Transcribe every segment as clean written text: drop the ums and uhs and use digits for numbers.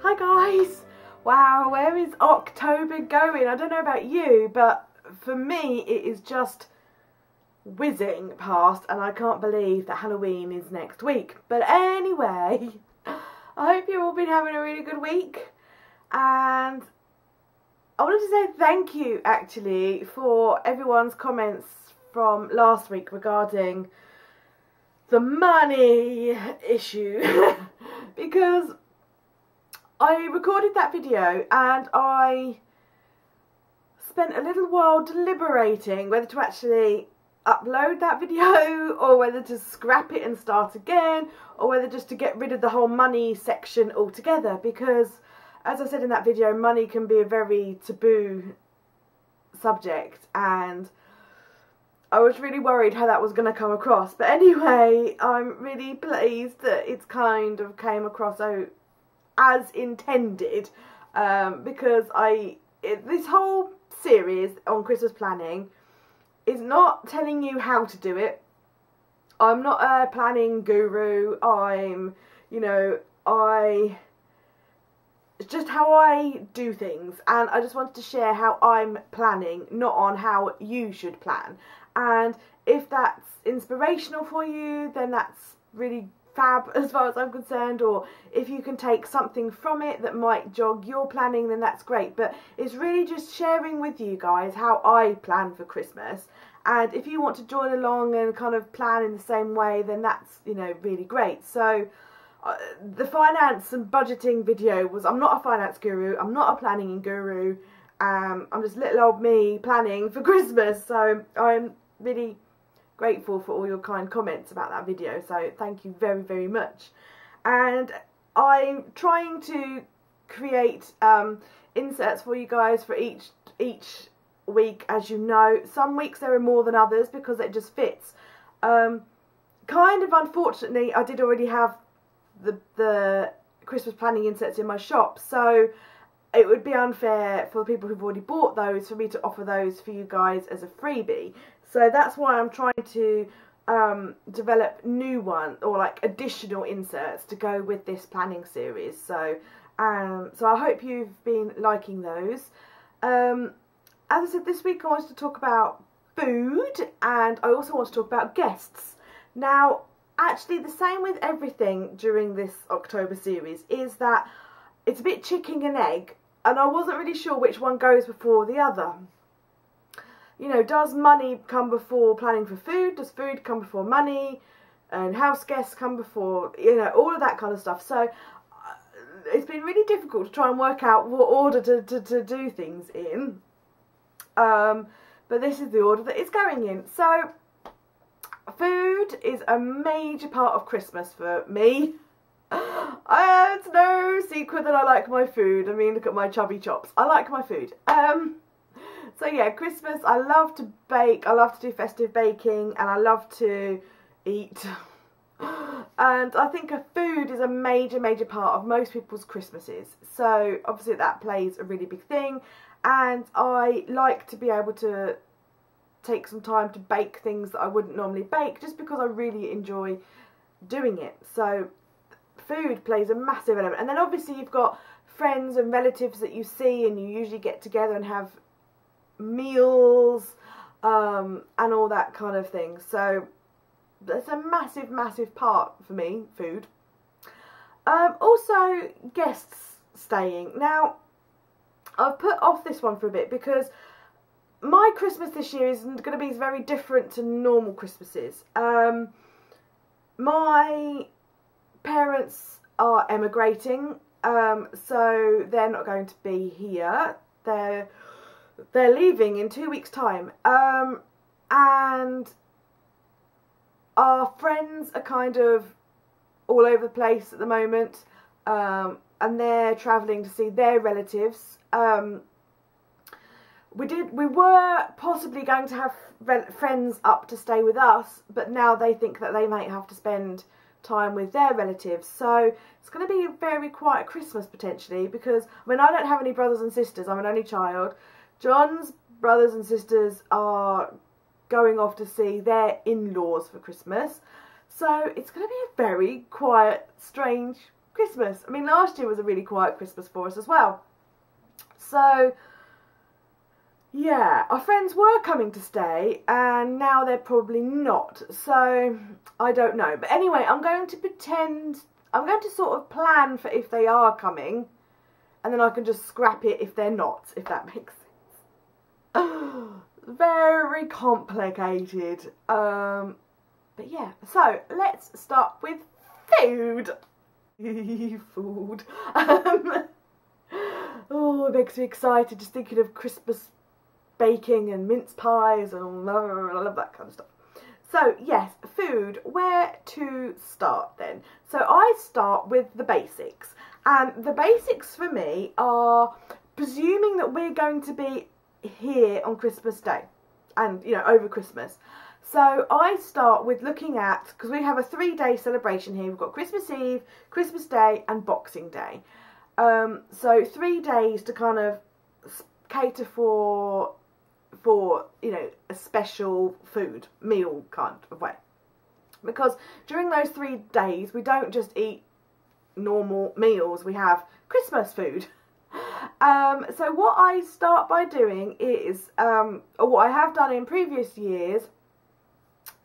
Hi guys! Wow, where is October going? I don't know about you, but for me it is just whizzing past and I can't believe that Halloween is next week. But anyway, I hope you've all been having a really good week, and I wanted to say thank you actually for everyone's comments from last week regarding the money issue because I recorded that video and I spent a little while deliberating whether to actually upload that video or whether to scrap it and start again, or whether just to get rid of the whole money section altogether, because as I said in that video, money can be a very taboo subject and I was really worried how that was going to come across. But anyway, I'm really pleased that it's kind of came across as intended, because this whole series on Christmas planning is not telling you how to do it. I'm not a planning guru. It's just how I do things, and I just wanted to share how I'm planning, not on how you should plan. And if that's inspirational for you, then that's really fab as far as I'm concerned, or if you can take something from it that might jog your planning, then that's great. But it's really just sharing with you guys how I plan for Christmas, and if you want to join along and kind of plan in the same way, then that's, really great. So the finance and budgeting video was, I'm not a finance guru, I'm not a planning guru, I'm just little old me planning for Christmas. So I'm really grateful for all your kind comments about that video, so thank you very, very much. And I'm trying to create inserts for you guys for each week. As you know, some weeks there are more than others because it just fits. Kind of unfortunately, I did already have the Christmas planning inserts in my shop, so it would be unfair for the people who've already bought those for me to offer those for you guys as a freebie. So that's why I'm trying to develop new ones, or like additional inserts to go with this planning series. So I hope you've been liking those. As I said, this week I wanted to talk about food, and I also want to talk about guests. Now, actually, the same with everything during this October series is that it's a bit chicken and egg, and I wasn't really sure which one goes before the other. Does money come before planning for food? Does food come before money? And house guests come before, all of that kind of stuff. So it's been really difficult to try and work out what order to do things in. But this is the order that it's going in. So food is a major part of Christmas for me. It's no secret that I like my food. I mean, look at my chubby chops. I like my food. So yeah, Christmas, I love to bake, I love to do festive baking, and I love to eat. And I think food is a major, major part of most people's Christmases. So obviously that plays a really big thing, and I like to be able to take some time to bake things that I wouldn't normally bake, just because I really enjoy doing it. So food plays a massive element. And then obviously you've got friends and relatives that you see, and you usually get together and have meals and all that kind of thing. So that's a massive, massive part for me, food. Also guests staying. Now, I've put off this one for a bit because my Christmas this year is going to be very different to normal Christmases. My parents are emigrating, so they're not going to be here. They're leaving in 2 weeks' time, and our friends are kind of all over the place at the moment, and they're travelling to see their relatives. We were possibly going to have friends up to stay with us, but now they think that they might have to spend time with their relatives. So it's going to be a very quiet Christmas potentially, because I don't have any brothers and sisters. I'm an only child. John's brothers and sisters are going off to see their in-laws for Christmas. So it's going to be a very quiet, strange Christmas. I mean, last year was a really quiet Christmas for us as well. So, yeah, our friends were coming to stay and now they're probably not. So, I don't know. But anyway, I'm going to sort of plan for if they are coming, and then I can just scrap it if they're not, if that makes sense. Very complicated. But yeah, so let's start with food. Food. Oh, it makes me excited just thinking of Christmas baking and mince pies and all of that kind of stuff. So yes, food. Where to start then? So I start with the basics, and the basics for me are presuming that we're going to be here on Christmas Day and, you know, over Christmas. So I start with looking at, because we have a 3-day celebration here. We've got Christmas Eve, Christmas Day and Boxing Day. So 3 days to kind of cater for, you know, a special food meal kind of way. Because during those 3 days we don't just eat normal meals, we have Christmas food. So what I start by doing is, or what I have done in previous years,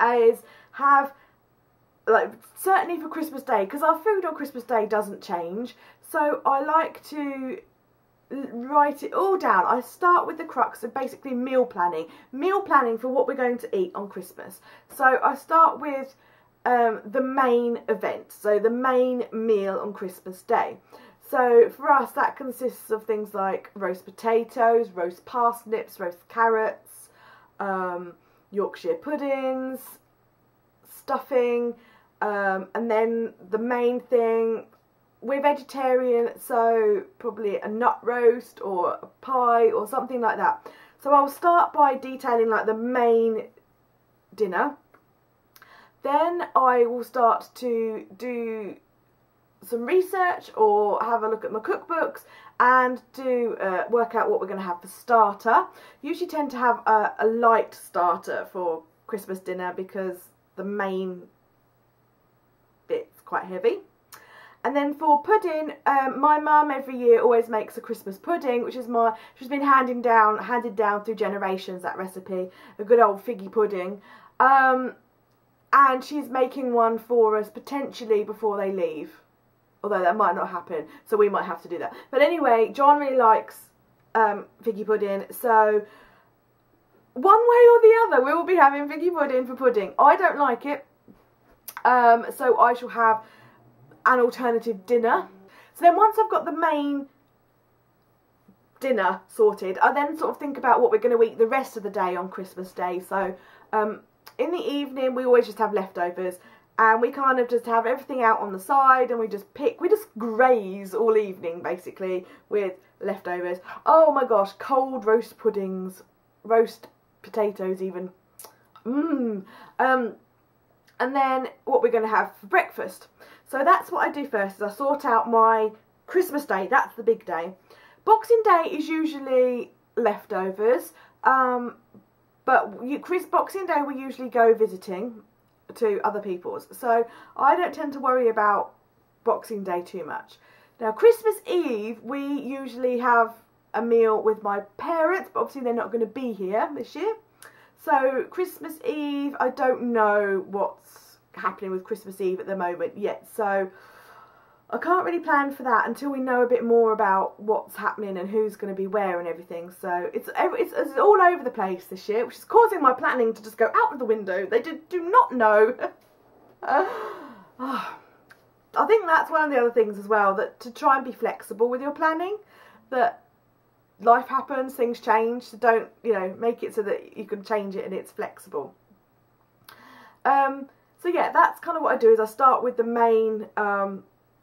is have, like, certainly for Christmas Day, because our food on Christmas Day doesn't change, so I like to write it all down. I start with the crux of basically meal planning for what we're going to eat on Christmas. So I start with the main event, so the main meal on Christmas Day. So for us that consists of things like roast potatoes, roast parsnips, roast carrots, Yorkshire puddings, stuffing, and then the main thing, we're vegetarian, so probably a nut roast or a pie or something like that. So I'll start by detailing like the main dinner. Then I will start to do some research or have a look at my cookbooks and do work out what we're going to have for starter. Usually tend to have a light starter for Christmas dinner because the main bit's quite heavy. And then for pudding, my mum every year always makes a Christmas pudding, which is she's been handed down through generations, that recipe, a good old figgy pudding. And she's making one for us potentially before they leave. Although that might not happen, so we might have to do that. But anyway, John really likes figgy pudding, so one way or the other we will be having figgy pudding for pudding. I don't like it, so I shall have an alternative dinner. So then once I've got the main dinner sorted, I then sort of think about what we're going to eat the rest of the day on Christmas Day. So in the evening we always just have leftovers, and we kind of just have everything out on the side, and we just graze all evening basically with leftovers. Oh my gosh, cold roast puddings, roast potatoes even. And then what we're going to have for breakfast. So that's what I do first, is I sort out my Christmas Day. That's the big day. Boxing Day is usually leftovers, but Boxing Day we usually go visiting to other people's, so I don't tend to worry about Boxing Day too much. Now Christmas Eve we usually have a meal with my parents, but obviously they're not going to be here this year. So Christmas Eve, I don't know what's happening with Christmas Eve at the moment yet, so I can't really plan for that until we know a bit more about what's happening and who's going to be where and everything. So it's all over the place this year, which is causing my planning to just go out of the window. They do not know. I think that's one of the other things as well, that to try and be flexible with your planning, that life happens, things change, so don't, you know, make it so that you can change it and it's flexible. So yeah, that's kind of what I do, is I start with the main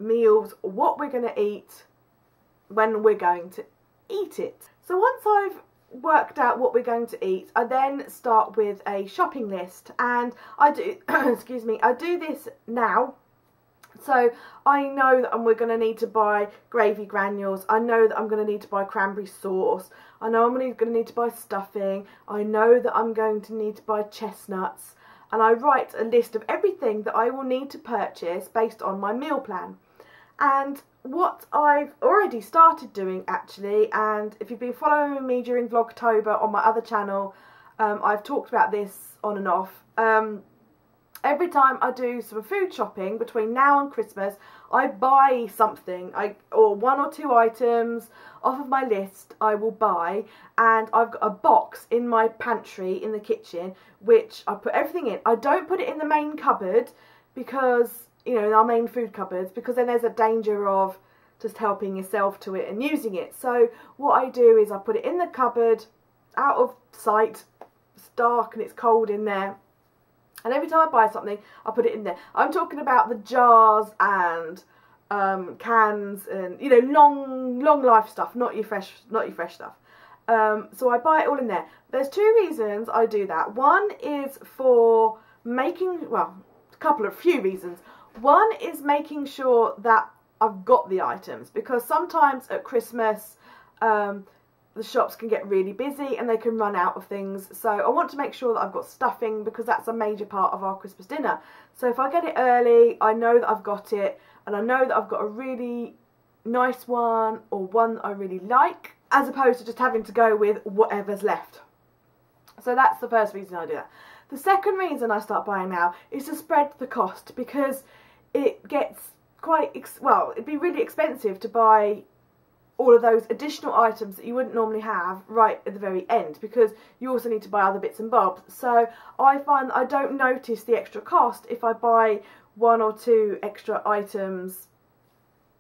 meals, what we're going to eat, when we're going to eat it. So once I've worked out what we're going to eat, I then start with a shopping list, and I do excuse me, I do this now. So I know that we're going to need to buy gravy granules, I know that I'm going to need to buy cranberry sauce, I know I'm going to need to buy stuffing, I know that I'm going to need to buy chestnuts, and I write a list of everything that I will need to purchase based on my meal plan. And what I've already started doing actually, and if you've been following me during Vlogtober on my other channel, I've talked about this on and off. Every time I do some food shopping between now and Christmas, I buy something, or 1 or 2 items off of my list I will buy, and I've got a box in my pantry in the kitchen which I put everything in. I don't put it in the main cupboard because, you know, in our main food cupboards, because then there's a danger of just helping yourself to it and using it. So what I do is I put it in the cupboard, out of sight. It's dark and it's cold in there. And every time I buy something, I put it in there. I'm talking about the jars and cans and, you know, long life stuff, not your fresh stuff. So I buy it all in there. There's 2 reasons I do that. One is for making, well, a few reasons. One is making sure that I've got the items, because sometimes at Christmas the shops can get really busy and they can run out of things. So I want to make sure that I've got stuffing, because that's a major part of our Christmas dinner. So if I get it early, I know that I've got it, and I know that I've got a really nice one, or one that I really like, as opposed to just having to go with whatever's left. So that's the first reason I do that. The second reason I start buying now is to spread the cost, because it gets quite, well, it'd be really expensive to buy all of those additional items that you wouldn't normally have right at the very end, because you also need to buy other bits and bobs. So I find that I don't notice the extra cost if I buy 1 or 2 extra items,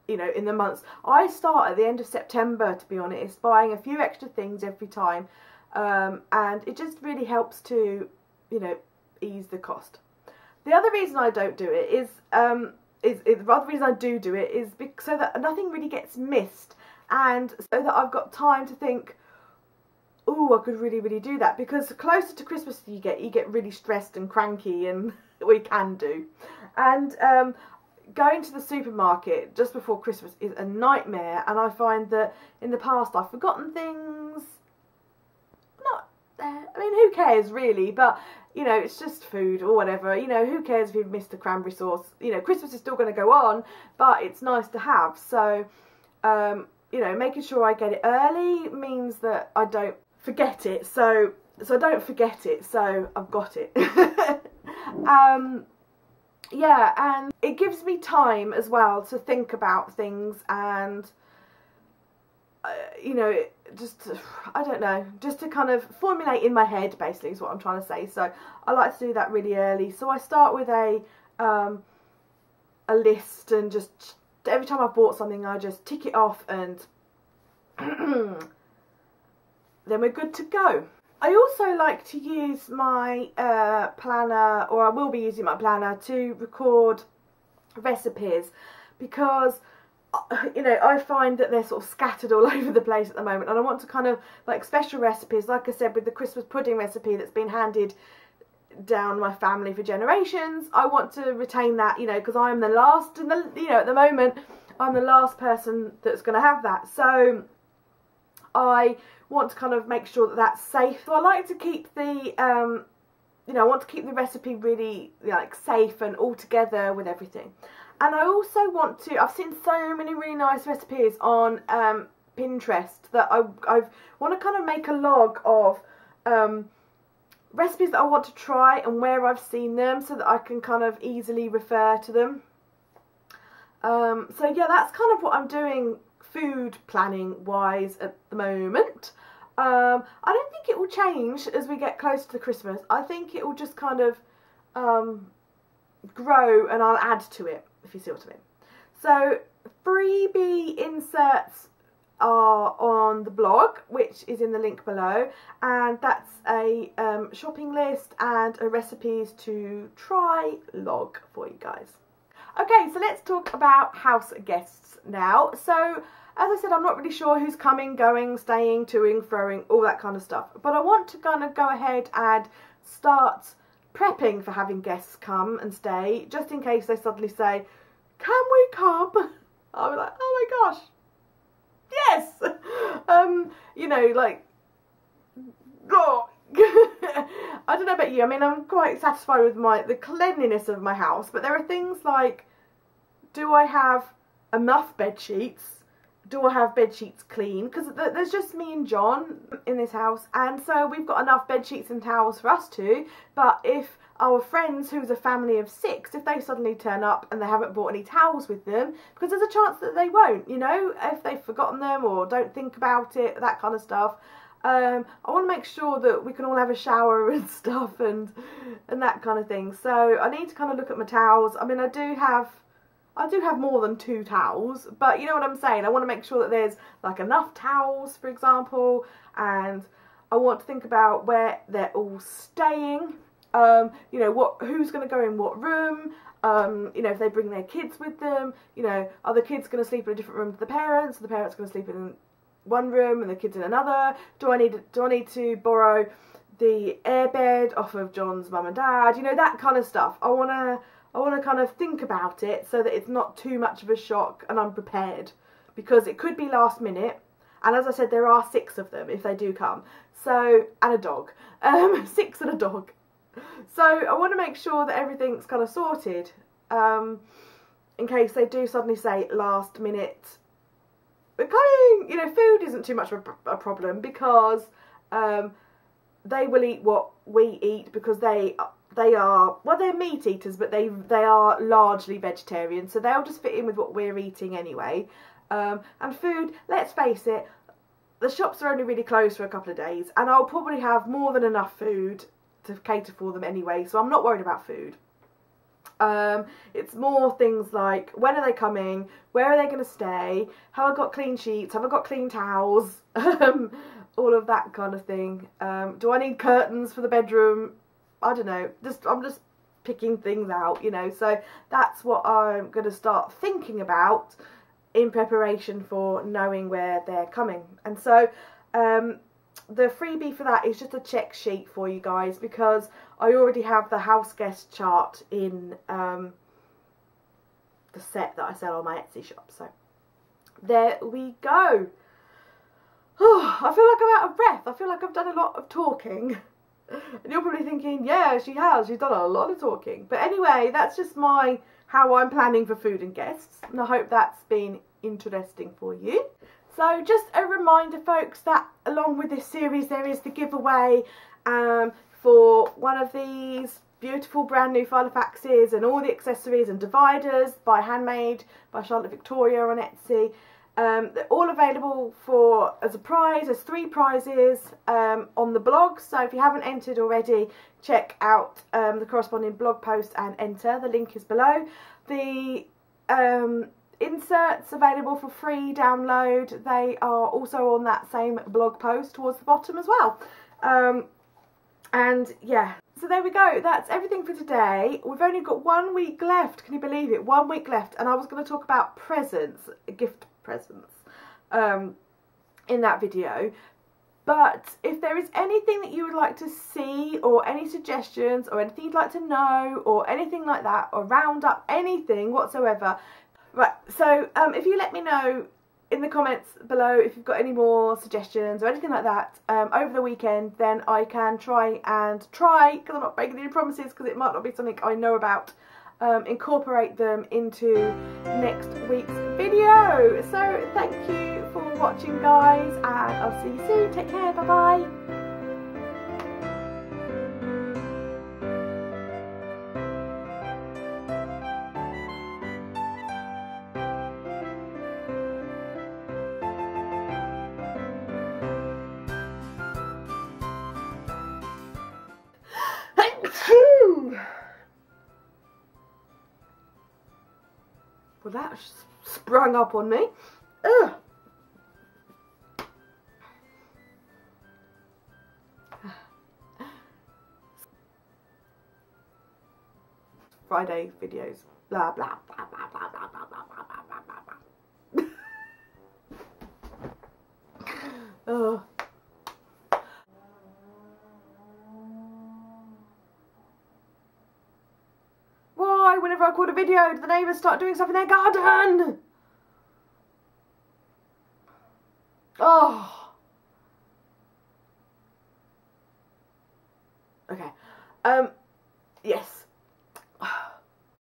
you know, in the months. I start at the end of September, to be honest, buying a few extra things every time, and it just really helps to, you know, ease the cost. The other reason I don't do it is the other reason I do it is so that nothing really gets missed, and so that I've got time to think, oh, I could really do that. Because the closer to Christmas you get really stressed and cranky, and we can do. And going to the supermarket just before Christmas is a nightmare, and I find that in the past I've forgotten things. I mean, who cares really, but, you know, it's just food or whatever. You know, who cares if you've missed the cranberry sauce? You know, Christmas is still going to go on, but it's nice to have. So, you know, making sure I get it early means that I don't forget it. So I don't forget it, so I've got it. Yeah, and it gives me time as well to think about things, and you know, just, I don't know, just to kind of formulate in my head, basically, is what I'm trying to say. So I like to do that really early. So I start with a list, and just every time I've bought something, I just tick it off, and then we're good to go. I also like to use my planner, or I will be using my planner, to record recipes, because, you know, I find that they're sort of scattered all over the place at the moment, and I want to kind of, like, special recipes, like I said with the Christmas pudding recipe that's been handed down my family for generations. I want to retain that, you know, because I'm the last, you know, at the moment I'm the last person that's going to have that. So I want to kind of make sure that that's safe. So I like to keep the, you know, I want to keep the recipe really, like, safe and all together with everything. And I also want to, I've seen so many really nice recipes on Pinterest that I want to kind of make a log of recipes that I want to try and where I've seen them, so that I can kind of easily refer to them. So yeah, that's kind of what I'm doing food planning wise at the moment. I don't think it will change as we get closer to Christmas. I think it will just kind of grow, and I'll add to it, if you see what I mean. So freebie inserts are on the blog, which is in the link below, and that's a shopping list and a recipes to try log for you guys. Okay, so let's talk about house guests now. So as I said, I'm not really sure who's coming, going, staying, toing, throwing, all that kind of stuff. But I want to kind of go ahead and start prepping for having guests come and stay, just in case they suddenly say, can we come? I'll be like, oh my gosh, yes! You know, like, oh. I don't know about you, I mean, I'm quite satisfied with the cleanliness of my house, but there are things like, do I have enough bed sheets? Do I have bed sheets clean? Because there's just me and John in this house, and so we've got enough bed sheets and towels for us two. But if our friends, who's a family of 6, if they suddenly turn up and they haven't brought any towels with them, because there's a chance that they won't, you know, if they've forgotten them or don't think about it, that kind of stuff. I want to make sure that we can all have a shower and stuff and that kind of thing. So I need to kind of look at my towels. I mean, I do have more than 2 towels, but you know what I'm saying. I want to make sure that there's like enough towels, for example, and I want to think about where they're all staying. You know, who's going to go in what room. You know, if they bring their kids with them, you know, are the kids going to sleep in a different room to the parents? Are the parents going to sleep in one room and the kids in another? Do I need to borrow the airbed off of John's mum and dad? You know, that kind of stuff. I want to kind of think about it so that it's not too much of a shock and I'm prepared, because it could be last minute. And as I said, there are 6 of them if they do come. So, and a dog. 6 and a dog. So I want to make sure that everything's kind of sorted, in case they do suddenly say last minute, we're coming. You know, food isn't too much of a problem, because they will eat what we eat, because they are, well, they're meat eaters, but they are largely vegetarian, so they'll just fit in with what we're eating anyway. And food, let's face it, the shops are only really closed for a couple of days, and I'll probably have more than enough food to cater for them anyway, so I'm not worried about food. It's more things like, when are they coming, where are they going to stay, have I got clean sheets, have I got clean towels, all of that kind of thing. Do I need curtains for the bedroom? I don't know, I'm just picking things out, you know. So that's what I'm going to start thinking about in preparation for knowing where they're coming. And so the freebie for that is just a check sheet for you guys, because I already have the house guest chart in the set that I sell on my Etsy shop. So there we go. Oh, I feel like I'm out of breath. I feel like I've done a lot of talking. And you're probably thinking, yeah, she has. She's done a lot of talking. But anyway, that's just how I'm planning for food and guests. And I hope that's been interesting for you. So just a reminder, folks, that along with this series, there is the giveaway for one of these beautiful brand new Filofaxes and all the accessories and dividers by Handmade by Charlotte Victoria on Etsy. They're all available as a prize. There's 3 prizes on the blog, so if you haven't entered already, check out the corresponding blog post and enter. The link is below. The inserts available for free download, they are also on that same blog post towards the bottom as well. And yeah, so there we go. That's everything for today. We've only got 1 week left. Can you believe it? 1 week left, and I was going to talk about presents, gift presents, in that video. But if there is anything that you would like to see, or any suggestions, or anything you'd like to know, or anything like that, or round up anything whatsoever, right, so if you let me know in the comments below if you've got any more suggestions or anything like that over the weekend, then I can try, because I'm not making any promises, because it might not be something I know about, incorporate them into next week's video. So thank you for watching, guys, and I'll see you soon. Take care, bye bye. Well, that sprung up on me. Ugh. Friday videos. Blah blah blah blah blah blah blah blah blah blah blah. Ugh. Why, whenever I record a video, do the neighbours start doing stuff in their garden? Oh. Okay. Yes.